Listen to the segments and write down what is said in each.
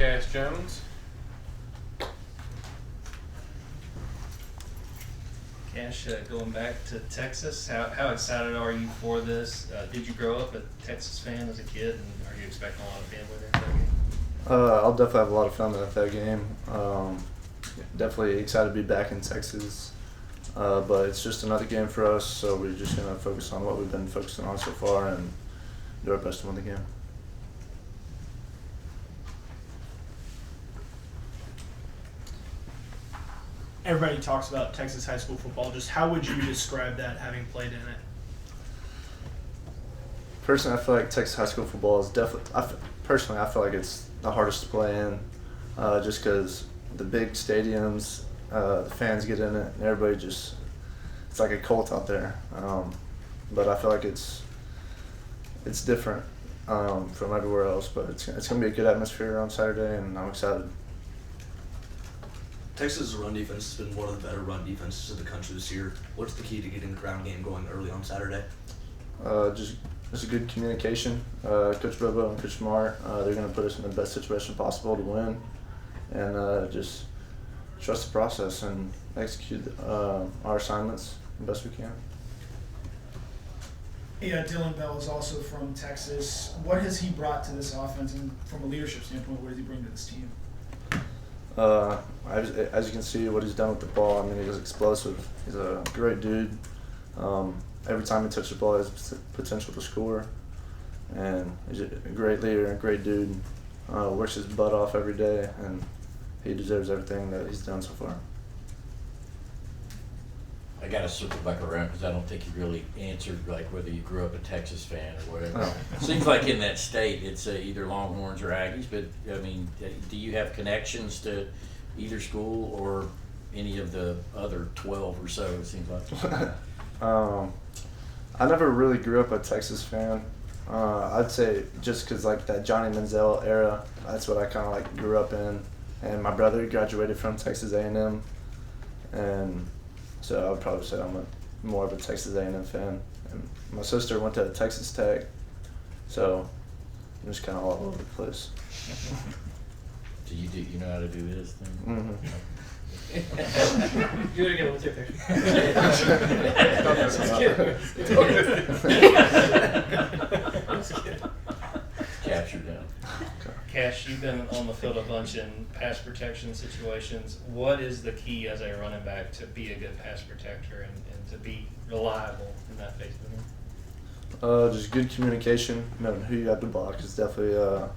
Dawgcast Jones. Cash, going back to Texas, how excited are you for this? Did you grow up a Texas fan as a kid, and are you expecting a lot of family there for that game? I'll definitely have a lot of fun at that game. Definitely excited to be back in Texas, but it's just another game for us, so we're just going to focus on what we've been focusing on so far and do our best to win the game. Everybody talks about Texas high school football. Just how would you describe that, having played in it? Personally, I feel like Texas high school football is definitely. I feel like it's the hardest to play in, just because the big stadiums, the fans get in it, and everybody just—it's like a cult out there. But I feel like it's different from everywhere else. But it's gonna be a good atmosphere on Saturday, and I'm excited. Texas' run defense has been one of the better run defenses in the country this year. What's the key to getting the ground game going early on Saturday? Just a good communication. Coach Bobo and Coach Smart, they're going to put us in the best situation possible to win, and just trust the process and execute our assignments the best we can. Yeah, Dylan Bell is also from Texas. What has he brought to this offense, and from a leadership standpoint, what does he bring to this team? As you can see, what he's done with the ball, I mean, he's explosive. He's a great dude. Every time he touches the ball, he has potential to score. And he's a great leader and a great dude. Works his butt off every day, and he deserves everything that he's done so far. I got to circle back around because I don't think you really answered like whether you grew up a Texas fan or whatever. Oh. Seems like in that state it's either Longhorns or Aggies, but I mean, do you have connections to either school or any of the other 12 or so, it seems like? I never really grew up a Texas fan. I'd say just because like that Johnny Manziel era, that's what I kind of like grew up in. And my brother graduated from Texas A&M, and so I would probably say I'm more of a Texas A&M fan. And my sister went to Texas Tech, so I'm just kind of all over the place. Do you know how to do this thing? Mm-hmm. Do it again. We'll take a picture. Captured down. Cash, you've been on the field a bunch in pass protection situations. What is the key as a running back to be a good pass protector and to be reliable in that phase of the game? Just good communication, knowing who you have to block is definitely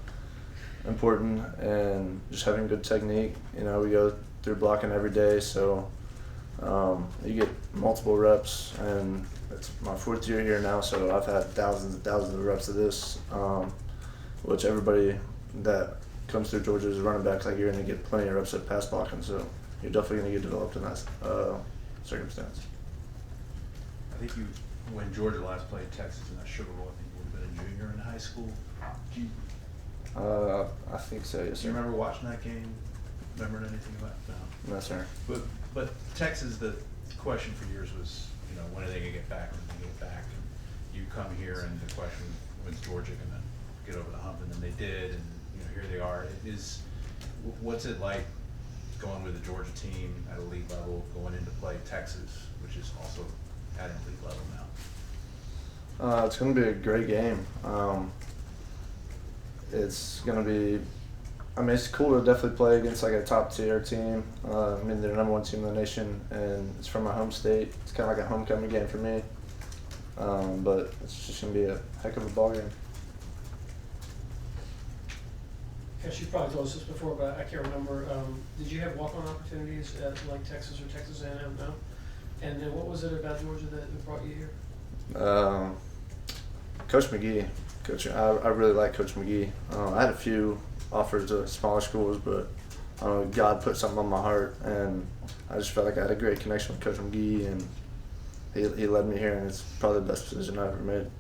important, and just having good technique. You know, we go through blocking every day, so you get multiple reps, and it's my 4th year here now, so I've had thousands and thousands of reps of this, which everybody that comes through Georgia is running back, like you're going to get plenty of reps at pass blocking, so you're definitely going to get developed in that circumstance. I think when Georgia last played Texas in that Sugar Bowl, I think you would have been a junior in high school. I think so, yes, Do sir. you remember watching that game? Remembering anything about it? No. No, sir. But Texas, the question for years was, you know, when are they going to get back? When are they going to get back? And you come here, and the question, when's Georgia going to get over the hump? And then they did, and you know, here they are. What's it like going with the Georgia team at elite level, going into play Texas, which is also at an elite level now? It's going to be a great game. It's going to be, I mean, it's cool to definitely play against like a top tier team. I mean, they're the #1 team in the nation, and it's from my home state. It's kind of like a homecoming game for me. But it's just going to be a heck of a ball game. Cash, you probably told us this before, but I can't remember. Did you have walk-on opportunities at like Texas or Texas A&M? No. And then what was it about Georgia that brought you here? Coach McGee. I really like Coach McGee. I had a few offers to smaller schools, but God put something on my heart, and I just felt like I had a great connection with Coach McGee, and he led me here, and it's probably the best decision I've ever made.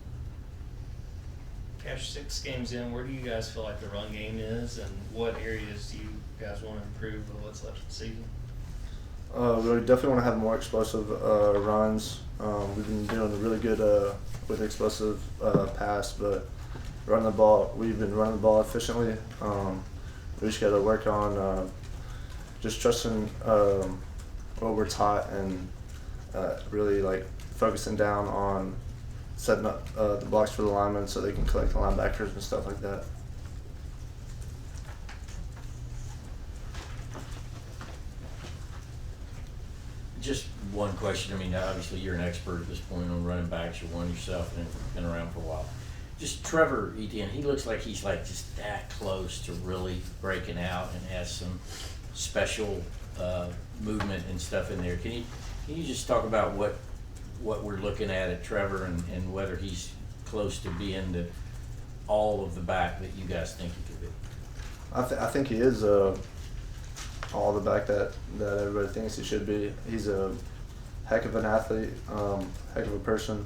Cash, 6 games in, where do you guys feel like the run game is, and what areas do you guys want to improve with what's left of the season? We definitely want to have more explosive runs. We've been doing really good with explosive pass, but we've been running the ball efficiently. we just got to work on just trusting what we're taught and really like focusing down on setting up the blocks for the linemen so they can collect the linebackers and stuff like that. Just one question. I mean, obviously you're an expert at this point on running backs. You're one yourself and been around for a while. Just Trevor Etienne, he looks like he's like just that close to really breaking out and has some special movement and stuff in there. Can you just talk about what we're looking at Trevor and whether he's close to being all of the back that you guys think he could be? I think he is all the back that everybody thinks he should be. He's a heck of an athlete, heck of a person.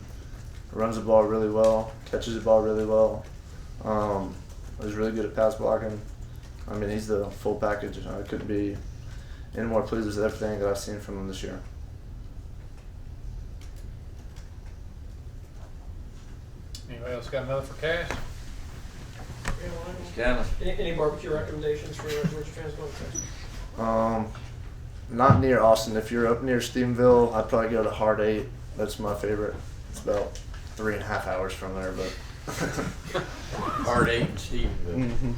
Runs the ball really well, catches the ball really well. He's really good at pass blocking. I mean, he's the full package. I couldn't be any more pleased with everything that I've seen from him this year. Anybody else got another for Cass? Kind of. Any barbecue recommendations for Georgia fans going to Texas? Not near Austin. If you're up near Stephenville, I'd probably go to Hard 8. That's my favorite. It's about 3.5 hours from there, but Hard 8 and Steve. Mhm.